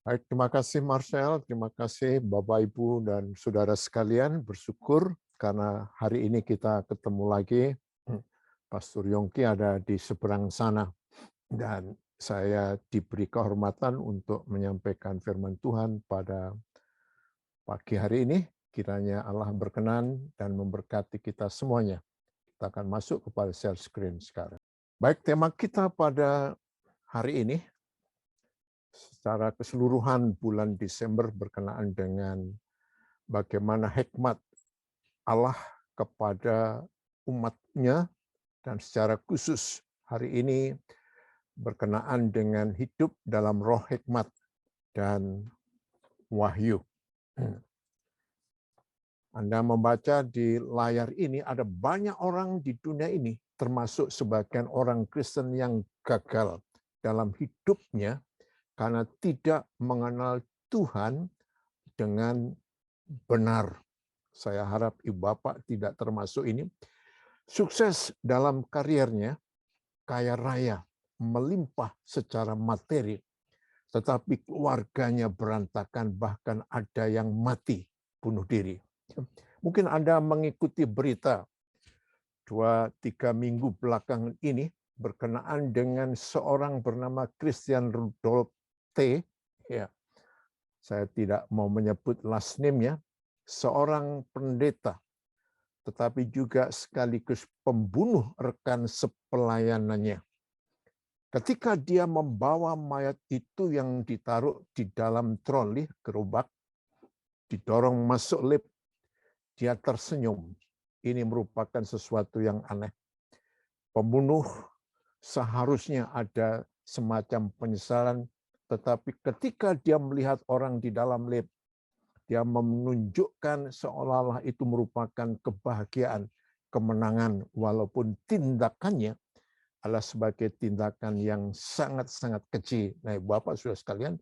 Baik, terima kasih Marcel, terima kasih Bapak, Ibu, dan saudara sekalian. Bersyukur karena hari ini kita ketemu lagi. Pastor Yongki ada di seberang sana, dan saya diberi kehormatan untuk menyampaikan firman Tuhan pada pagi hari ini. Kiranya Allah berkenan dan memberkati kita semuanya. Kita akan masuk kepada share screen sekarang. Baik, tema kita pada hari ini secara keseluruhan bulan Desember berkenaan dengan bagaimana hikmat Allah kepada umat-Nya, dan secara khusus hari ini berkenaan dengan hidup dalam roh hikmat dan wahyu. Anda membaca di layar ini, ada banyak orang di dunia ini, termasuk sebagian orang Kristen yang gagal dalam hidupnya karena tidak mengenal Tuhan dengan benar. Saya harap Ibu Bapak tidak termasuk ini. Sukses dalam karirnya, kaya raya, melimpah secara materi, tetapi keluarganya berantakan, bahkan ada yang mati, bunuh diri. Mungkin Anda mengikuti berita 2-3 minggu belakangan ini berkenaan dengan seorang bernama Christian Rudolph T. Ya, saya tidak mau menyebut last name-nya, seorang pendeta, tetapi juga sekaligus pembunuh rekan sepelayanannya. Ketika dia membawa mayat itu yang ditaruh di dalam troli gerobak, didorong masuk lift, dia tersenyum. Ini merupakan sesuatu yang aneh. Pembunuh seharusnya ada semacam penyesalan, tetapi ketika dia melihat orang di dalam lift, dia menunjukkan seolah-olah itu merupakan kebahagiaan, kemenangan, walaupun tindakannya adalah sebagai tindakan yang sangat-sangat kecil. Nah, Bapak Saudara sekalian,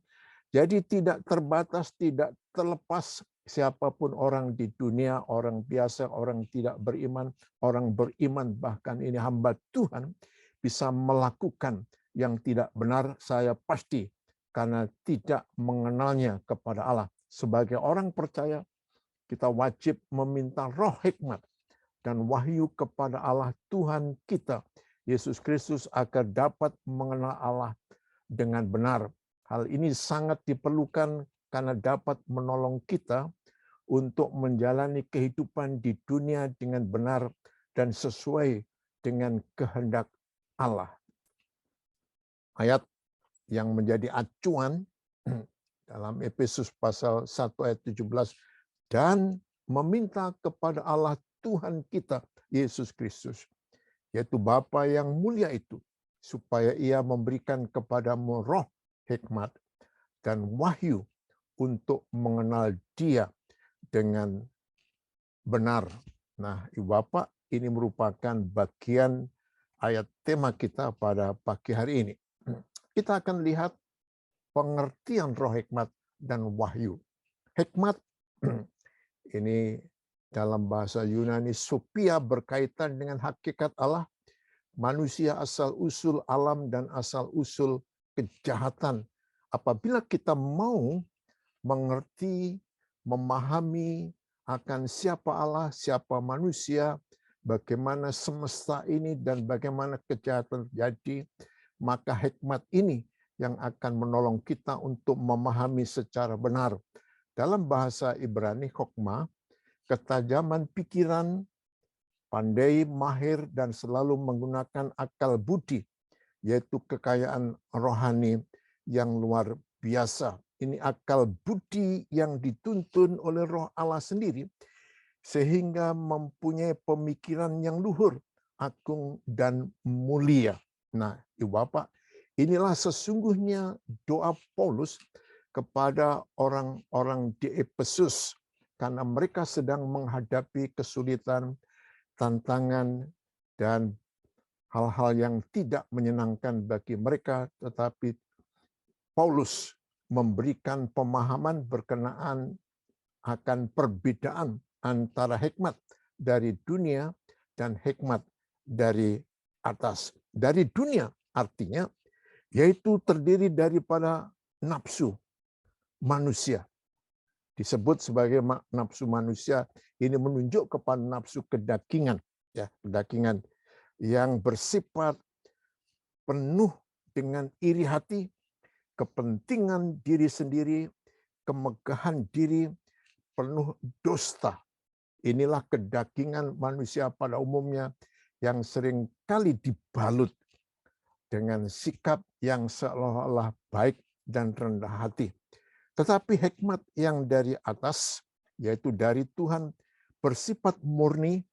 jadi tidak terbatas, tidak terlepas siapapun orang di dunia, orang biasa, orang tidak beriman, orang beriman, bahkan ini hamba Tuhan, bisa melakukan yang tidak benar, saya pasti, karena tidak mengenalnya kepada Allah. Sebagai orang percaya, kita wajib meminta roh hikmat dan wahyu kepada Allah Tuhan kita, Yesus Kristus, agar dapat mengenal Allah dengan benar. Hal ini sangat diperlukan karena dapat menolong kita untuk menjalani kehidupan di dunia dengan benar dan sesuai dengan kehendak Allah. Ayat yang menjadi acuan dalam Efesus pasal 1 ayat 17, dan meminta kepada Allah Tuhan kita, Yesus Kristus, yaitu Bapa yang mulia itu, supaya Ia memberikan kepadamu roh hikmat dan wahyu untuk mengenal Dia dengan benar. Nah, Ibu Bapak, ini merupakan bagian ayat tema kita pada pagi hari ini. Kita akan lihat pengertian roh hikmat dan wahyu. Hikmat ini dalam bahasa Yunani Sophia, berkaitan dengan hakikat Allah, manusia asal-usul alam dan asal-usul kejahatan. Apabila kita mau mengerti, memahami akan siapa Allah, siapa manusia, bagaimana semesta ini, dan bagaimana kejahatan terjadi, maka hikmat ini yang akan menolong kita untuk memahami secara benar. Dalam bahasa Ibrani, hokmah, ketajaman pikiran, pandai, mahir, dan selalu menggunakan akal budi, yaitu kekayaan rohani yang luar biasa. Ini akal budi yang dituntun oleh Roh Allah sendiri, sehingga mempunyai pemikiran yang luhur, agung, dan mulia. Nah, Ibu Bapak, inilah sesungguhnya doa Paulus kepada orang-orang di Efesus, karena mereka sedang menghadapi kesulitan, tantangan, dan hal-hal yang tidak menyenangkan bagi mereka, tetapi Paulus memberikan pemahaman berkenaan akan perbedaan antara hikmat dari dunia dan hikmat dari atas. Dari dunia artinya yaitu terdiri daripada nafsu, manusia. Disebut sebagai nafsu manusia, ini menunjuk kepada nafsu kedagingan, ya, kedagingan yang bersifat penuh dengan iri hati, kepentingan diri sendiri, kemegahan diri, penuh dusta. Inilah kedagingan manusia pada umumnya yang sering kali dibalut dengan sikap yang seolah-olah baik dan rendah hati. Tetapi hikmat yang dari atas, yaitu dari Tuhan, bersifat murni,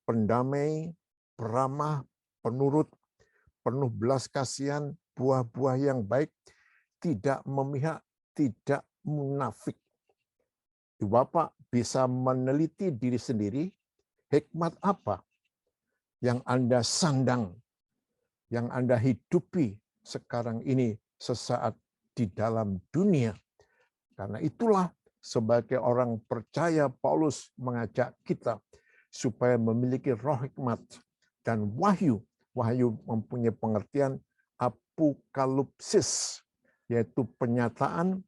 pendamai, peramah, penurut, penuh belas kasihan, buah-buah yang baik, tidak memihak, tidak munafik. Bapak bisa meneliti diri sendiri, hikmat apa yang Anda sandang, yang Anda hidupi sekarang ini sesaat di dalam dunia. Karena itulah sebagai orang percaya Paulus mengajak kita supaya memiliki roh hikmat dan wahyu. Wahyu mempunyai pengertian apokalipsis, yaitu penyataan,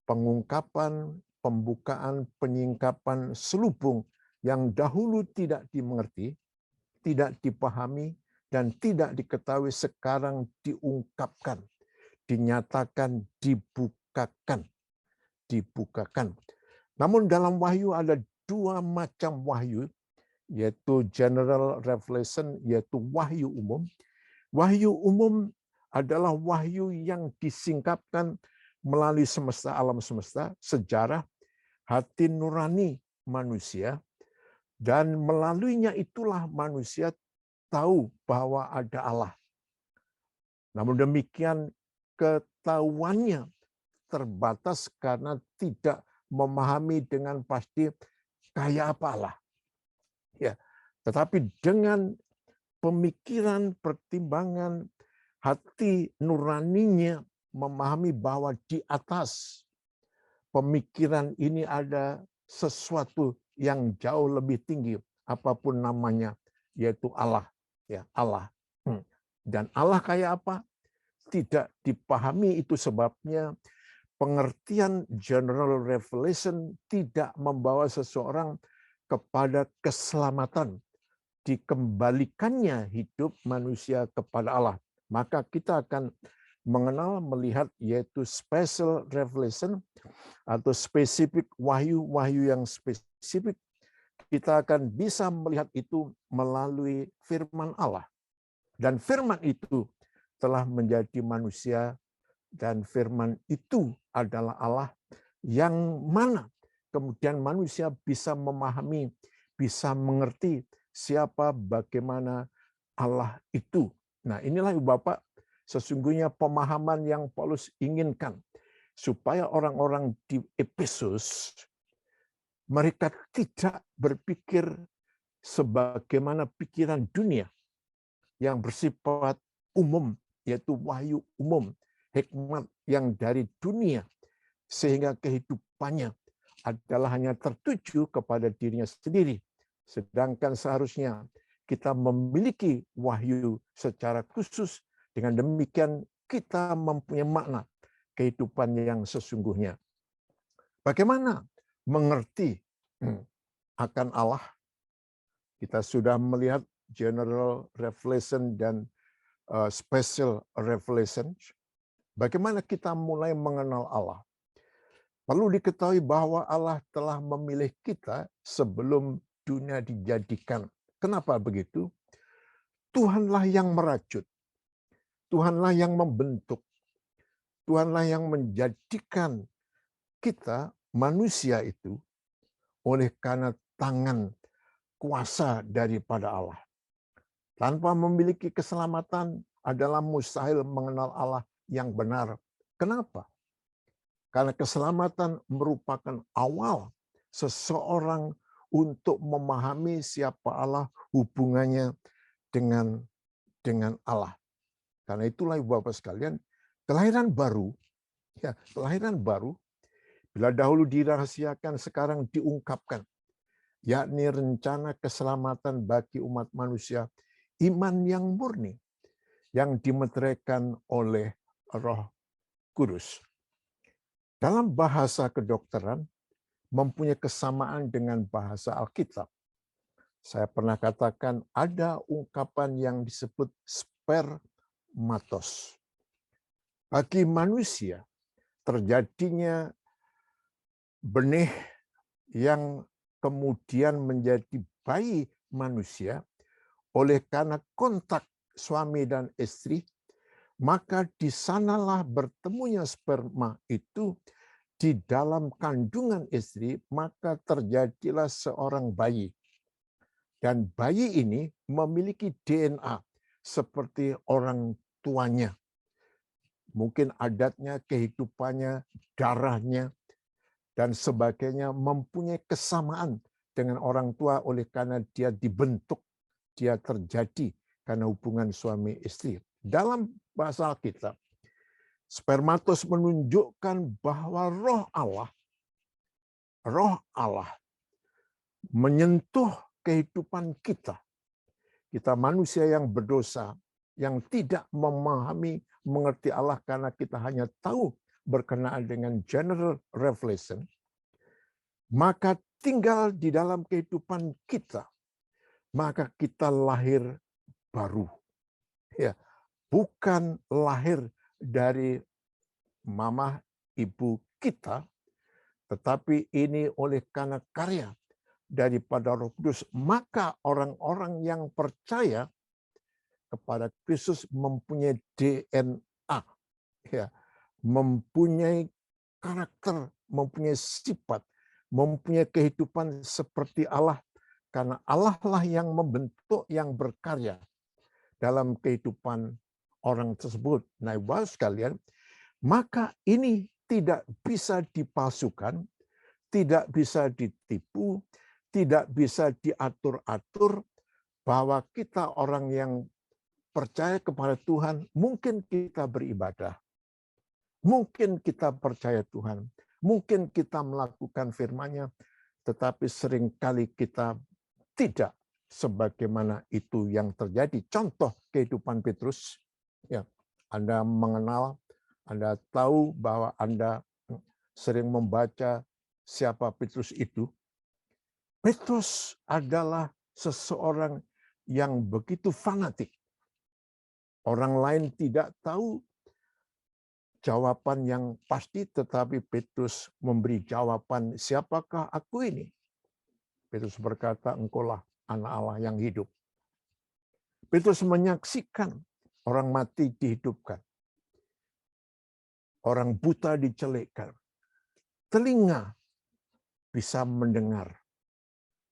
pengungkapan, pembukaan, penyingkapan selubung yang dahulu tidak dimengerti, tidak dipahami, dan tidak diketahui, sekarang diungkapkan, dinyatakan, dibukakan. Namun dalam wahyu ada dua macam wahyu, yaitu general revelation, yaitu wahyu umum. Wahyu umum adalah wahyu yang disingkapkan melalui semesta, alam semesta, sejarah, hati nurani manusia, dan melaluinya itulah manusia tahu bahwa ada Allah. Namun demikian ketahuannya terbatas karena tidak memahami dengan pasti kayak apa Allah. Ya, tetapi dengan pemikiran, pertimbangan, hati nuraninya memahami bahwa di atas pemikiran ini ada sesuatu yang jauh lebih tinggi, apapun namanya, yaitu Allah. Ya, Allah. Dan Allah kayak apa? Tidak dipahami, itu sebabnya pengertian general revelation tidak membawa seseorang kepada keselamatan. Dikembalikannya hidup manusia kepada Allah. Maka kita akan mengenal, melihat, yaitu special revelation atau spesifik wahyu yang spesifik. Kita akan bisa melihat itu melalui firman Allah. Dan firman itu telah menjadi manusia, dan firman itu adalah Allah, yang mana kemudian manusia bisa memahami, bisa mengerti siapa, bagaimana Allah itu. Nah, inilah Bapak sesungguhnya pemahaman yang Paulus inginkan, supaya orang-orang di Efesus mereka tidak berpikir sebagaimana pikiran dunia yang bersifat umum, yaitu wahyu umum, hikmat yang dari dunia, sehingga kehidupannya adalah hanya tertuju kepada dirinya sendiri. Sedangkan seharusnya kita memiliki wahyu secara khusus, dengan demikian kita mempunyai makna kehidupan yang sesungguhnya. Bagaimana mengerti akan Allah? Kita sudah melihat general revelation dan special revelation. Bagaimana kita mulai mengenal Allah? Perlu diketahui bahwa Allah telah memilih kita sebelum dunia dijadikan. Kenapa begitu? Tuhanlah yang merajut. Tuhanlah yang membentuk. Tuhanlah yang menjadikan kita manusia itu oleh karena tangan kuasa daripada Allah. Tanpa memiliki keselamatan adalah mustahil mengenal Allah yang benar. Kenapa? Karena keselamatan merupakan awal seseorang untuk memahami siapa Allah, hubungannya dengan Allah. Karena itulah Bapak sekalian, kelahiran baru, ya, kelahiran baru, bila dahulu dirahasiakan, sekarang diungkapkan, yakni rencana keselamatan bagi umat manusia, iman yang murni, yang dimeteraikan oleh Roh Kudus. dalam bahasa kedokteran mempunyai kesamaan dengan bahasa Alkitab. Saya pernah katakan ada ungkapan yang disebut spermatos. Bagi manusia, terjadinya benih yang kemudian menjadi bayi manusia oleh karena kontak suami dan istri, maka di sanalah bertemunya sperma itu di dalam kandungan istri, maka terjadilah seorang bayi. Dan bayi ini memiliki DNA seperti orang tuanya. Mungkin adatnya, kehidupannya, darahnya, dan sebagainya mempunyai kesamaan dengan orang tua oleh karena dia dibentuk, dia terjadi karena hubungan suami istri. Dalam bahasa Alkitab, spermatos menunjukkan bahwa roh Allah menyentuh kehidupan kita. Kita manusia yang berdosa, yang tidak memahami, mengerti Allah karena kita hanya tahu berkenaan dengan general revelation, maka tinggal di dalam kehidupan kita, maka kita lahir baru. Ya, bukan lahir dari mama ibu kita, tetapi ini oleh karena karya daripada Roh Kudus, maka orang-orang yang percaya kepada Kristus mempunyai DNA, ya, mempunyai karakter, mempunyai sifat, mempunyai kehidupan seperti Allah, karena Allah lah yang membentuk, yang berkarya dalam kehidupan orang tersebut. Nah, Bapak sekalian, maka ini tidak bisa dipalsukan, tidak bisa ditipu, tidak bisa diatur-atur, bahwa kita orang yang percaya kepada Tuhan, mungkin kita beribadah, mungkin kita percaya Tuhan, mungkin kita melakukan firman-Nya, tetapi seringkali kita tidak sebagaimana itu yang terjadi. Contoh kehidupan Petrus, ya, Anda mengenal, Anda tahu bahwa Anda sering membaca siapa Petrus itu. Petrus adalah seseorang yang begitu fanatik. Orang lain tidak tahu jawaban yang pasti, tetapi Petrus memberi jawaban, siapakah aku ini? Petrus berkata, engkaulah anak Allah yang hidup. Petrus menyaksikan orang mati dihidupkan. Orang buta dicelikkan. Telinga bisa mendengar.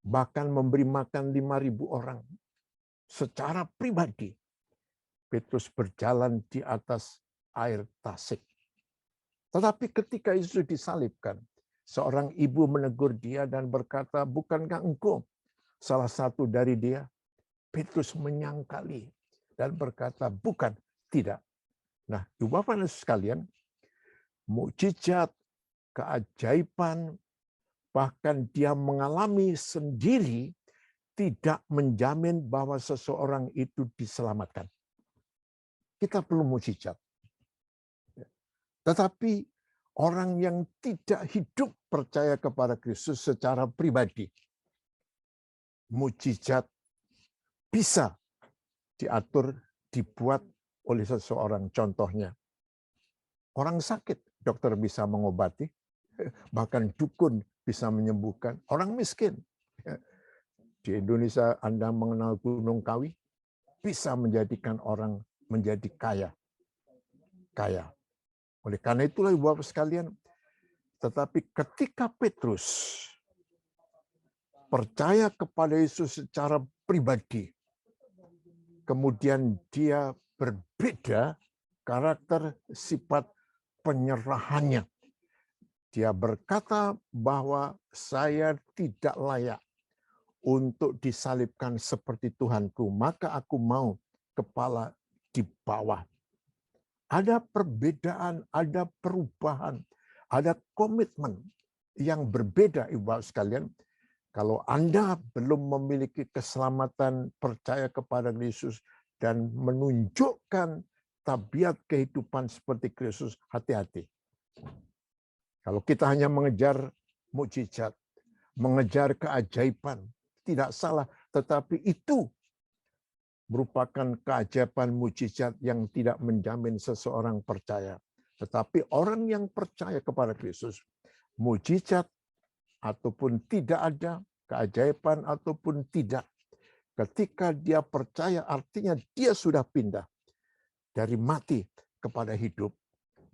Bahkan memberi makan 5.000 orang. Secara pribadi, Petrus berjalan di atas air Tasik. Tetapi ketika Yesus disalibkan, seorang ibu menegur dia dan berkata, bukankah engkau salah satu dari dia? Petrus menyangkali dan berkata, bukan, tidak. Nah, Bapak dan sekalian, mukjizat, keajaiban, bahkan dia mengalami sendiri tidak menjamin bahwa seseorang itu diselamatkan. Kita perlu mukjizat. Tetapi orang yang tidak hidup percaya kepada Kristus secara pribadi, mukjizat bisa diatur, dibuat oleh seseorang. Contohnya, orang sakit, dokter bisa mengobati, bahkan dukun bisa menyembuhkan. Orang miskin, di Indonesia Anda mengenal Gunung Kawi, bisa menjadikan orang menjadi kaya. Oleh karena itulah Bapak sekalian, tetapi ketika Petrus percaya kepada Yesus secara pribadi, kemudian dia berbeda karakter, sifat penyerahannya. Dia berkata bahwa saya tidak layak untuk disalibkan seperti Tuhanku, maka aku mau kepala di bawah. Ada perbedaan, ada perubahan, ada komitmen yang berbeda, Ibu sekalian. Kalau Anda belum memiliki keselamatan, percaya kepada Yesus, dan menunjukkan tabiat kehidupan seperti Kristus, hati-hati. Kalau kita hanya mengejar mukjizat, mengejar keajaiban, tidak salah, tetapi itu merupakan keajaiban mukjizat yang tidak menjamin seseorang percaya. Tetapi orang yang percaya kepada Kristus, mukjizat ataupun tidak ada, keajaiban ataupun tidak, ketika dia percaya artinya dia sudah pindah dari mati kepada hidup,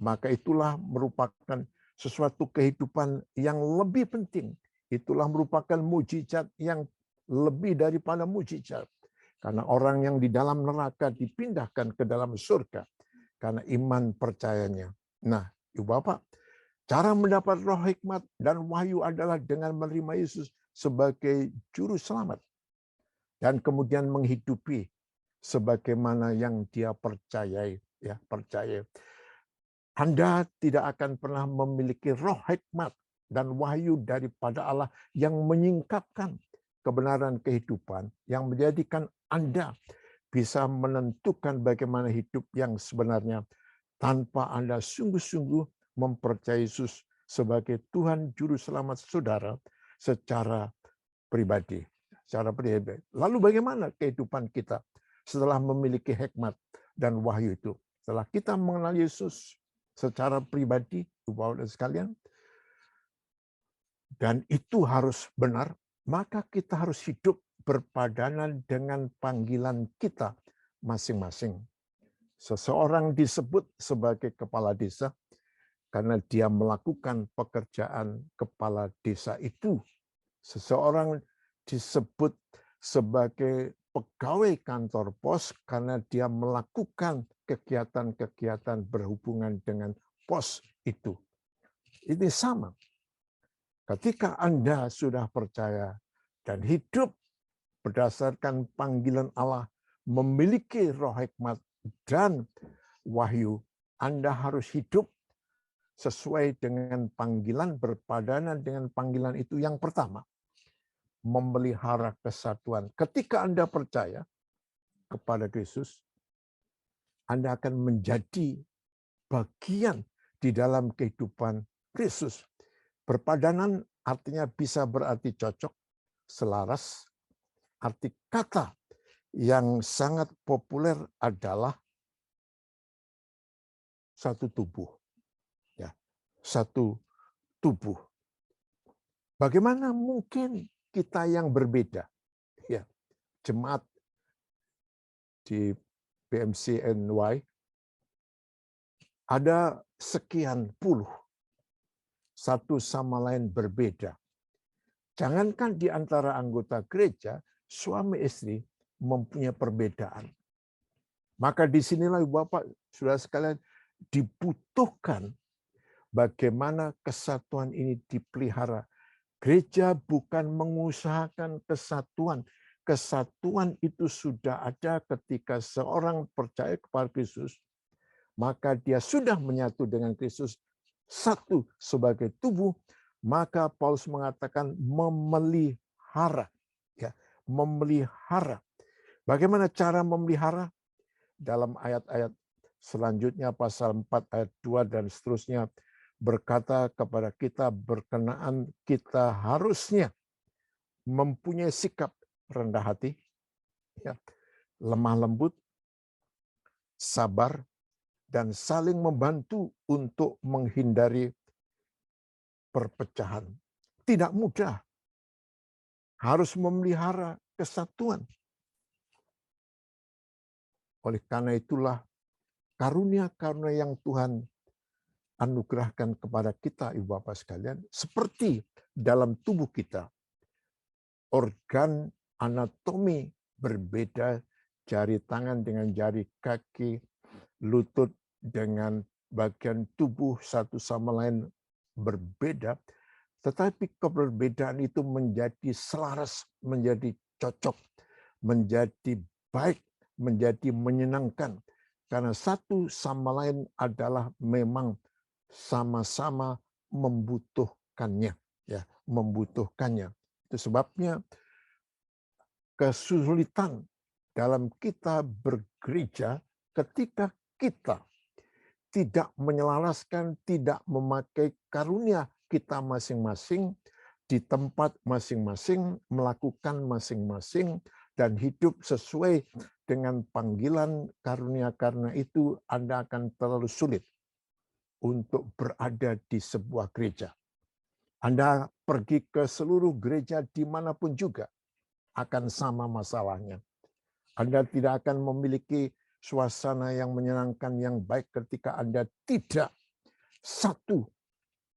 maka itulah merupakan sesuatu kehidupan yang lebih penting. Itulah merupakan mukjizat yang lebih daripada mukjizat. Karena orang yang di dalam neraka dipindahkan ke dalam surga karena iman percayanya. Nah, Ibu Bapak, cara mendapat roh hikmat dan wahyu adalah dengan menerima Yesus sebagai juru selamat dan kemudian menghidupi sebagaimana yang dia percayai, ya, percaya. Anda tidak akan pernah memiliki roh hikmat dan wahyu daripada Allah yang menyingkapkan kebenaran kehidupan, yang menjadikan Anda bisa menentukan bagaimana hidup yang sebenarnya tanpa Anda sungguh-sungguh mempercayai Yesus sebagai Tuhan Juru Selamat saudara secara pribadi. Lalu bagaimana kehidupan kita setelah memiliki hikmat dan wahyu itu? Setelah kita mengenal Yesus secara pribadi, Bapak dan sekalian, dan itu harus benar, maka kita harus hidup berpadanan dengan panggilan kita masing-masing. Seseorang disebut sebagai kepala desa karena dia melakukan pekerjaan kepala desa itu. Seseorang disebut sebagai pegawai kantor pos karena dia melakukan kegiatan-kegiatan berhubungan dengan pos itu. Ini sama. Ketika Anda sudah percaya dan hidup berdasarkan panggilan Allah, memiliki roh hikmat dan wahyu, Anda harus hidup sesuai dengan panggilan, berpadanan dengan panggilan itu. Yang pertama, memelihara kesatuan. Ketika Anda percaya kepada Kristus, Anda akan menjadi bagian di dalam kehidupan Kristus. Berpadanan artinya bisa berarti cocok, selaras. Arti kata yang sangat populer adalah satu tubuh. Ya, satu tubuh. Bagaimana mungkin kita yang berbeda? Ya, jemaat di BMCNY ada sekian puluh, satu sama lain berbeda. Jangankan di antara anggota gereja, suami istri mempunyai perbedaan. Maka disinilah Bapak, saudara sekalian, dibutuhkan bagaimana kesatuan ini dipelihara. Gereja bukan mengusahakan kesatuan. Kesatuan itu sudah ada ketika seorang percaya kepada Kristus, maka dia sudah menyatu dengan Kristus, satu sebagai tubuh. Maka Paulus mengatakan memelihara, ya, memelihara. Bagaimana cara memelihara? Dalam ayat-ayat selanjutnya pasal 4 ayat 2 dan seterusnya berkata kepada kita berkenaan kita harusnya mempunyai sikap rendah hati, ya, lemah lembut, sabar, dan saling membantu untuk menghindari perpecahan. Tidak mudah. Harus memelihara kesatuan. Oleh karena itulah karunia-karunia yang Tuhan anugerahkan kepada kita, Ibu Bapak sekalian, seperti dalam tubuh kita, organ anatomi berbeda, jari tangan dengan jari kaki, lutut dengan bagian tubuh satu sama lain berbeda, tetapi keberbedaan itu menjadi selaras, menjadi cocok, menjadi baik, menjadi menyenangkan. Karena satu sama lain adalah memang sama-sama membutuhkannya, ya, membutuhkannya. Itu sebabnya kesulitan dalam kita bergereja ketika kita tidak menyelaraskan, tidak memakai karunia kita masing-masing di tempat masing-masing, melakukan masing-masing, dan hidup sesuai dengan panggilan karunia. Karena itu Anda akan terlalu sulit untuk berada di sebuah gereja. Anda pergi ke seluruh gereja dimanapun juga, akan sama masalahnya. Anda tidak akan memiliki suasana yang menyenangkan, yang baik ketika Anda tidak satu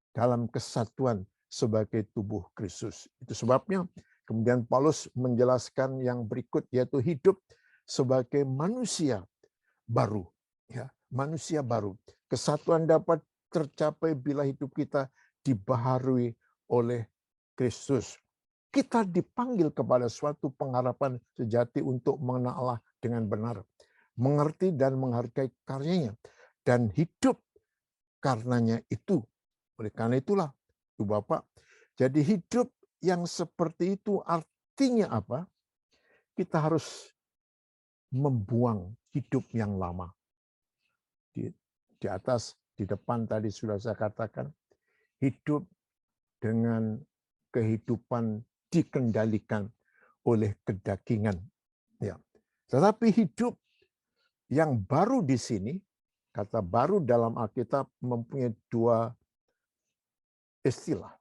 dalam kesatuan sebagai tubuh Kristus. Itu sebabnya kemudian Paulus menjelaskan yang berikut, yaitu hidup sebagai manusia baru. Ya, manusia baru. Kesatuan dapat tercapai bila hidup kita dibaharui oleh Kristus. Kita dipanggil kepada suatu pengharapan sejati untuk mengenal Allah dengan benar, mengerti dan menghargai karyanya, dan hidup karenanya itu. Oleh karena itulah, Bapak, jadi hidup yang seperti itu artinya apa? Kita harus membuang hidup yang lama. Di atas, di depan tadi sudah saya katakan, hidup dengan kehidupan dikendalikan oleh kedagingan. Ya. Tetapi hidup yang baru di sini, kata baru dalam Alkitab mempunyai dua istilah.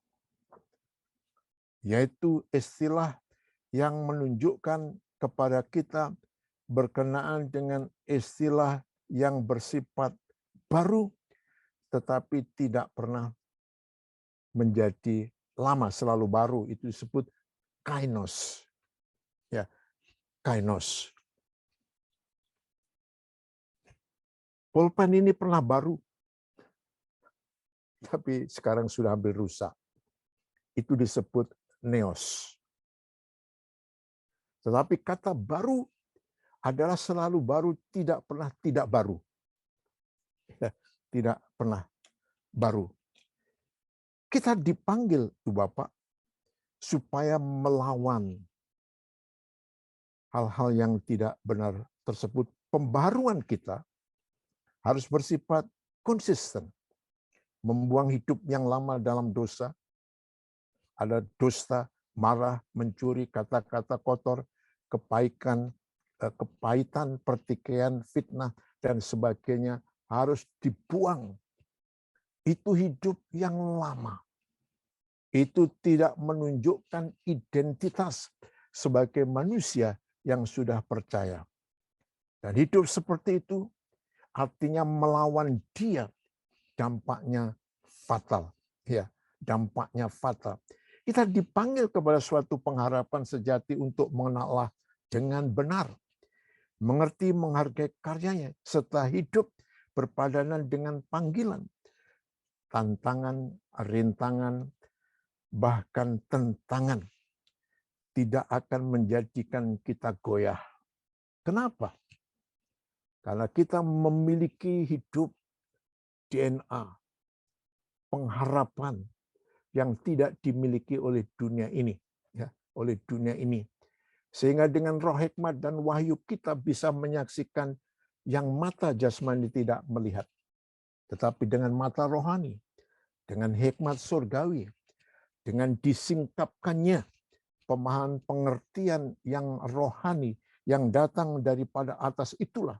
Yaitu istilah yang menunjukkan kepada kita berkenaan dengan istilah yang bersifat baru, tetapi tidak pernah menjadi lama, selalu baru. Itu disebut kainos. Ya, kainos. Pulpen ini pernah baru, tapi sekarang sudah hampir rusak. Itu disebut neos. Tetapi kata baru adalah selalu baru, tidak pernah tidak baru. Ya, tidak pernah baru. Kita dipanggil, Bapak, supaya melawan hal-hal yang tidak benar tersebut. Pembaruan kita harus bersifat konsisten. Membuang hidup yang lama dalam dosa. Ada dusta, marah, mencuri, kata-kata kotor, kepahitan, pertikaian, fitnah, dan sebagainya harus dibuang. Itu hidup yang lama. Itu tidak menunjukkan identitas sebagai manusia yang sudah percaya. Dan hidup seperti itu artinya melawan dia, dampaknya fatal. Ya, dampaknya fatal. Kita dipanggil kepada suatu pengharapan sejati untuk mengenal Allah dengan benar. Mengerti, menghargai karyanya, serta hidup berpadanan dengan panggilan. Tantangan, rintangan, bahkan tentangan tidak akan menjadikan kita goyah. Kenapa? Karena kita memiliki hidup DNA, pengharapan yang tidak dimiliki oleh dunia ini, ya, oleh dunia ini. Sehingga dengan roh hikmat dan wahyu kita bisa menyaksikan yang mata jasmani tidak melihat. Tetapi dengan mata rohani, dengan hikmat surgawi, dengan disingkapkannya pemahaman pengertian yang rohani yang datang daripada atas, itulah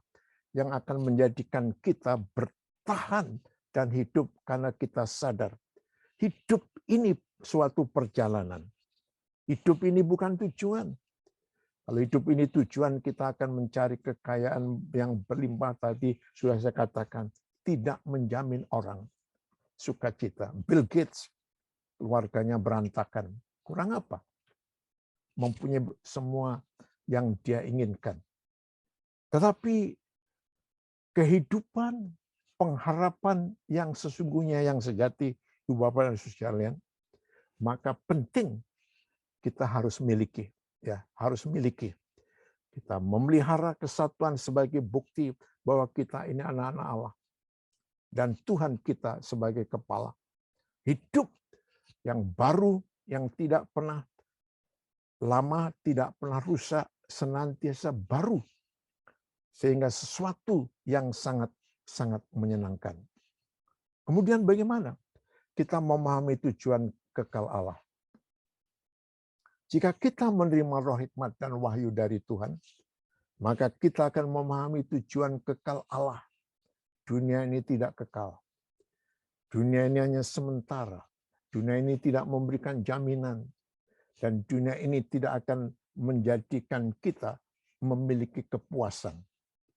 yang akan menjadikan kita bertahan dan hidup karena kita sadar. Hidup ini suatu perjalanan. Hidup ini bukan tujuan. Kalau hidup ini tujuan, kita akan mencari kekayaan yang berlimpah tadi, sudah saya katakan, tidak menjamin orang sukacita. Bill Gates, keluarganya berantakan. Kurang apa? Mempunyai semua yang dia inginkan. Tetapi kehidupan, pengharapan yang sesungguhnya, yang sejati, Ibu Bapak dan Saudara sekalian, maka penting kita harus miliki. Ya, harus miliki. Kita memelihara kesatuan sebagai bukti bahwa kita ini anak-anak Allah. Dan Tuhan kita sebagai kepala. Hidup yang baru, yang tidak pernah lama, tidak pernah rusak, senantiasa baru. Sehingga sesuatu yang sangat sangat menyenangkan. Kemudian bagaimana kita memahami tujuan kekal Allah? Jika kita menerima roh hikmat dan wahyu dari Tuhan, maka kita akan memahami tujuan kekal Allah. Dunia ini tidak kekal. Dunia ini hanya sementara. Dunia ini tidak memberikan jaminan. Dan dunia ini tidak akan menjadikan kita memiliki kepuasan.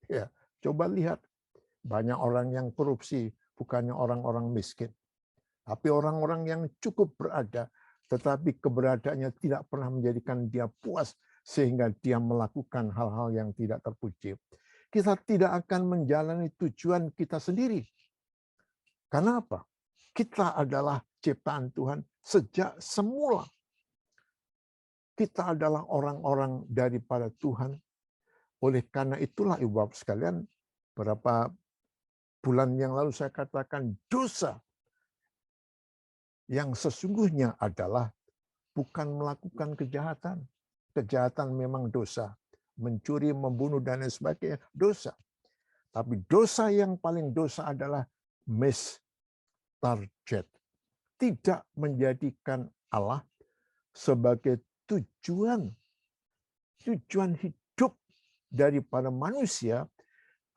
Ya, coba lihat, banyak orang yang korupsi, bukannya orang-orang miskin. Tapi orang-orang yang cukup berada, tetapi keberadaannya tidak pernah menjadikan dia puas, sehingga dia melakukan hal-hal yang tidak terpuji. Kita tidak akan menjalani tujuan kita sendiri. Karena apa? Kita adalah ciptaan Tuhan sejak semula. Kita adalah orang-orang daripada Tuhan. Oleh karena itulah, Ibu Bapak sekalian, beberapa bulan yang lalu saya katakan dosa yang sesungguhnya adalah bukan melakukan kejahatan. Kejahatan memang dosa. Mencuri, membunuh, dan lain sebagainya, dosa. Tapi dosa yang paling dosa adalah miss target. Tidak menjadikan Allah sebagai tujuan hidup daripada manusia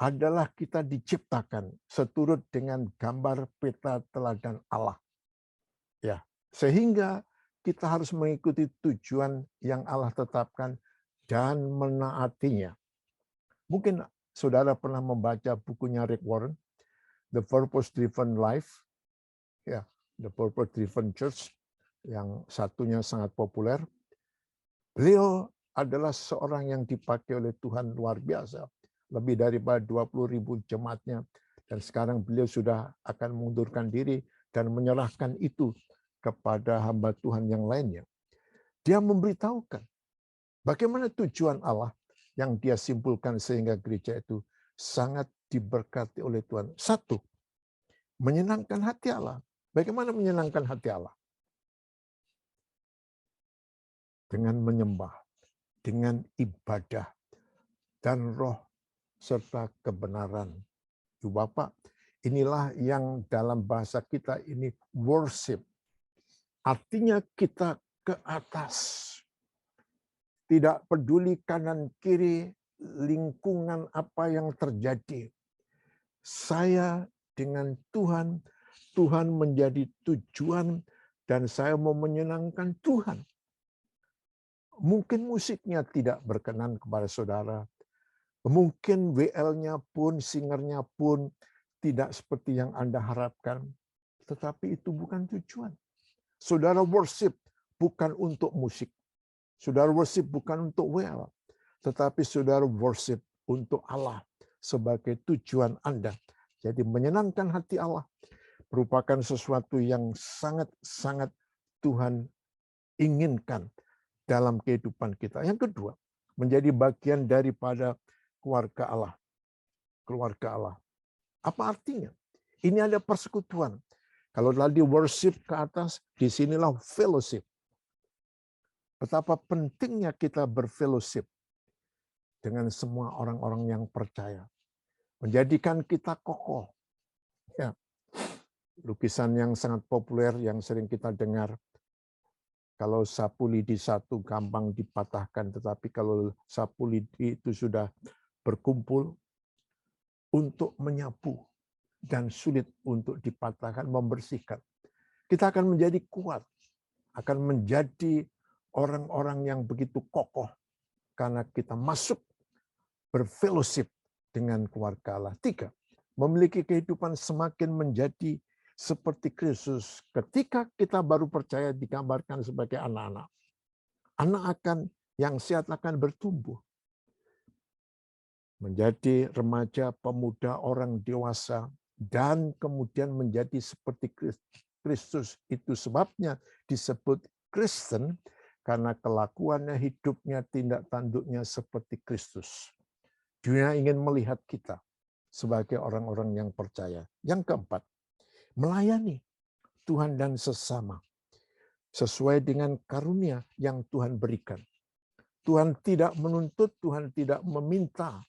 adalah kita diciptakan seturut dengan gambar peta teladan Allah. Ya, sehingga kita harus mengikuti tujuan yang Allah tetapkan dan menaatinya. Mungkin saudara pernah membaca bukunya Rick Warren, The Purpose Driven Life, ya, The Purpose Driven Church, yang satunya sangat populer. Beliau adalah seorang yang dipakai oleh Tuhan luar biasa. Lebih daripada 20.000 jemaatnya. Dan sekarang beliau sudah akan mengundurkan diri dan menyerahkan itu kepada hamba Tuhan yang lainnya. Dia memberitahukan bagaimana tujuan Allah yang dia simpulkan sehingga gereja itu sangat diberkati oleh Tuhan. Satu, menyenangkan hati Allah. Bagaimana menyenangkan hati Allah? Dengan menyembah, dengan ibadah, dan roh serta kebenaran. Ibu Bapak, inilah yang dalam bahasa kita ini worship. Artinya kita ke atas. Tidak peduli kanan kiri, lingkungan apa yang terjadi. Saya dengan Tuhan, Tuhan menjadi tujuan, dan saya mau menyenangkan Tuhan. Mungkin musiknya tidak berkenan kepada saudara. Mungkin WL-nya pun, singernya pun tidak seperti yang Anda harapkan. Tetapi itu bukan tujuan. Saudara worship bukan untuk musik. Saudara worship bukan untuk WL. Tetapi saudara worship untuk Allah sebagai tujuan Anda. Jadi menyenangkan hati Allah merupakan sesuatu yang sangat-sangat Tuhan inginkan dalam kehidupan kita. Yang kedua, menjadi bagian daripada keluarga Allah. Keluarga Allah. Apa artinya? Ini ada persekutuan. Kalau tadi worship ke atas, disinilah fellowship. Betapa pentingnya kita berfellowship dengan semua orang-orang yang percaya. Menjadikan kita kokoh. Ya. Lukisan yang sangat populer yang sering kita dengar. Kalau sapu lidi satu gampang dipatahkan, tetapi kalau sapu lidi itu sudah berkumpul untuk menyapu dan sulit untuk dipatahkan, membersihkan. Kita akan menjadi kuat, akan menjadi orang-orang yang begitu kokoh karena kita masuk berfellowship dengan keluarga Allah. 3, memiliki kehidupan semakin menjadi seperti Kristus. Ketika kita baru percaya digambarkan sebagai anak-anak. Anak yang sehat akan bertumbuh. Menjadi remaja, pemuda, orang dewasa, dan kemudian menjadi seperti Kristus. Itu sebabnya disebut Kristen, karena kelakuannya, hidupnya, tindak tanduknya seperti Kristus. Dunia ingin melihat kita sebagai orang-orang yang percaya. Yang keempat, melayani Tuhan dan sesama sesuai dengan karunia yang Tuhan berikan. Tuhan tidak menuntut, Tuhan tidak meminta,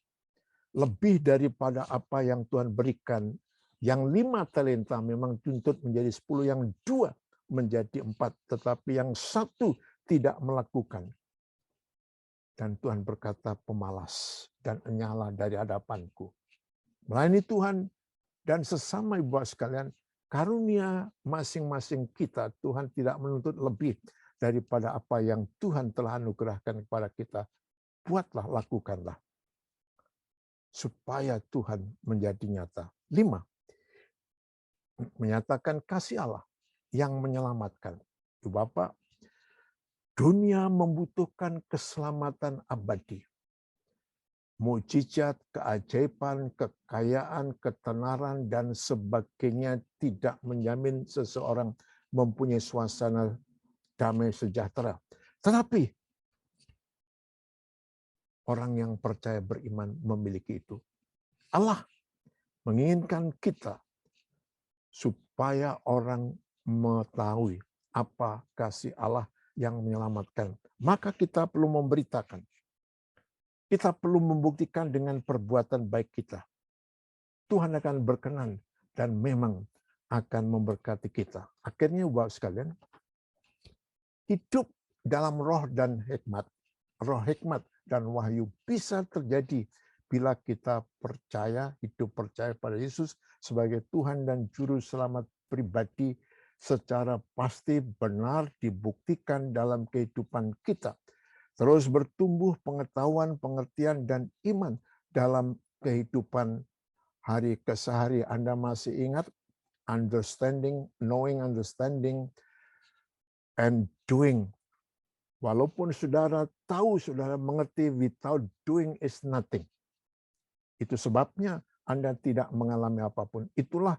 lebih daripada apa yang Tuhan berikan. Yang 5 talenta memang tuntut menjadi 10, yang 2 menjadi 4, tetapi yang 1 tidak melakukan. Dan Tuhan berkata, pemalas dan enyahlah dari hadapanku. Melayani Tuhan dan sesama ibu bapak sekalian, karunia masing-masing kita, Tuhan tidak menuntut lebih daripada apa yang Tuhan telah anugerahkan kepada kita. Buatlah, lakukanlah. Supaya Tuhan menjadi nyata. 5. Menyatakan kasih Allah yang menyelamatkan. Ibu Bapak, dunia membutuhkan keselamatan abadi. Mukjizat, keajaiban, kekayaan, ketenaran, dan sebagainya tidak menjamin seseorang mempunyai suasana damai sejahtera. Tetapi orang yang percaya beriman memiliki itu. Allah menginginkan kita supaya orang mengetahui apa kasih Allah yang menyelamatkan. Maka kita perlu memberitakan. Kita perlu membuktikan dengan perbuatan baik kita. Tuhan akan berkenan dan memang akan memberkati kita. Akhirnya Bapak sekalian, hidup dalam roh dan hikmat. Roh hikmat dan wahyu bisa terjadi bila kita percaya, hidup percaya pada Yesus sebagai Tuhan dan Juru Selamat pribadi secara pasti benar dibuktikan dalam kehidupan kita. Terus bertumbuh pengetahuan, pengertian, dan iman dalam kehidupan hari ke hari. Anda masih ingat understanding, knowing, understanding, and doing. Walaupun saudara tahu, saudara mengerti, without doing is nothing. Itu sebabnya Anda tidak mengalami apapun. Itulah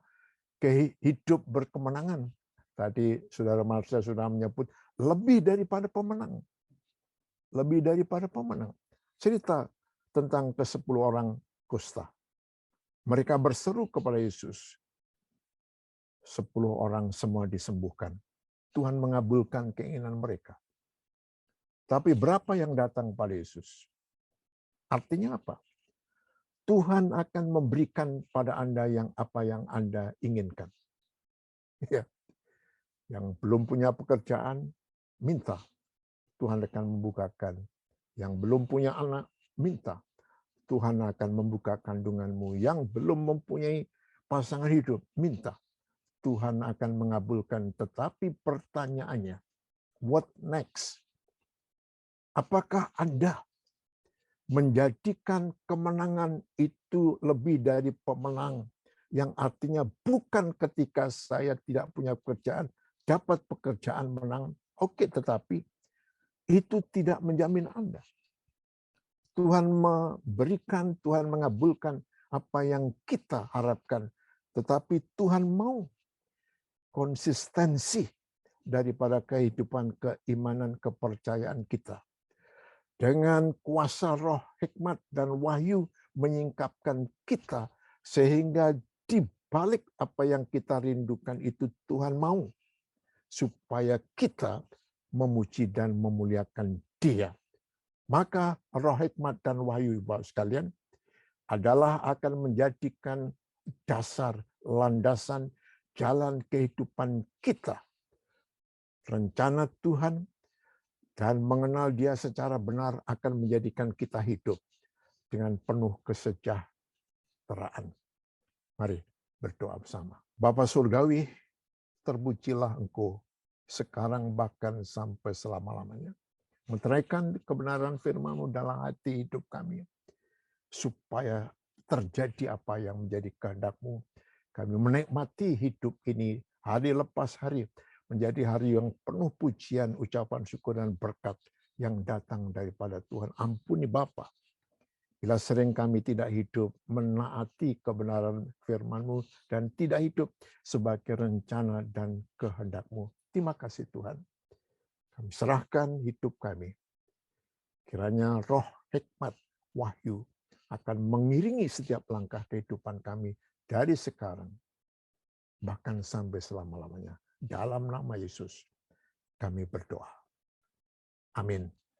hidup berkemenangan. Tadi saudara Marsha sudah menyebut lebih daripada pemenang. Lebih daripada pemenang. Cerita tentang ke-10 orang kusta. Mereka berseru kepada Yesus. 10 orang semua disembuhkan. Tuhan mengabulkan keinginan mereka. Tapi berapa yang datang pada Yesus? Artinya apa? Tuhan akan memberikan pada Anda apa yang Anda inginkan. Ya. Yang belum punya pekerjaan, minta. Tuhan akan membukakan. Yang belum punya anak, minta. Tuhan akan membuka kandunganmu. Yang belum mempunyai pasangan hidup, minta. Tuhan akan mengabulkan. Tetapi pertanyaannya, what next? Apakah Anda menjadikan kemenangan itu lebih dari pemenang? Yang artinya bukan ketika saya tidak punya pekerjaan, dapat pekerjaan menang. Oke, tetapi itu tidak menjamin Anda. Tuhan memberikan, Tuhan mengabulkan apa yang kita harapkan. Tetapi Tuhan mau konsistensi daripada kehidupan keimanan, kepercayaan kita. Dengan kuasa roh, hikmat, dan wahyu menyingkapkan kita. Sehingga di balik apa yang kita rindukan itu Tuhan mau. Supaya kita memuji dan memuliakan Dia. Maka roh hikmat dan wahyu Bapak sekalian adalah akan menjadikan dasar, landasan, jalan kehidupan kita. Rencana Tuhan dan mengenal Dia secara benar akan menjadikan kita hidup dengan penuh kesejahteraan. Mari berdoa bersama. Bapa Surgawi, terpujilah Engkau sekarang bahkan sampai selama-lamanya. Meteraikan kebenaran firman-Mu dalam hati hidup kami. Supaya terjadi apa yang menjadi kehendak-Mu. Kami menikmati hidup ini hari lepas hari. Menjadi hari yang penuh pujian, ucapan syukur, dan berkat yang datang daripada Tuhan. Ampuni Bapa. Bila sering kami tidak hidup menaati kebenaran firman-Mu dan tidak hidup sebagai rencana dan kehendak-Mu. Terima kasih Tuhan. Kami serahkan hidup kami. Kiranya roh hikmat, wahyu akan mengiringi setiap langkah kehidupan kami dari sekarang. Bahkan sampai selama-lamanya. Dalam nama Yesus kami berdoa. Amin.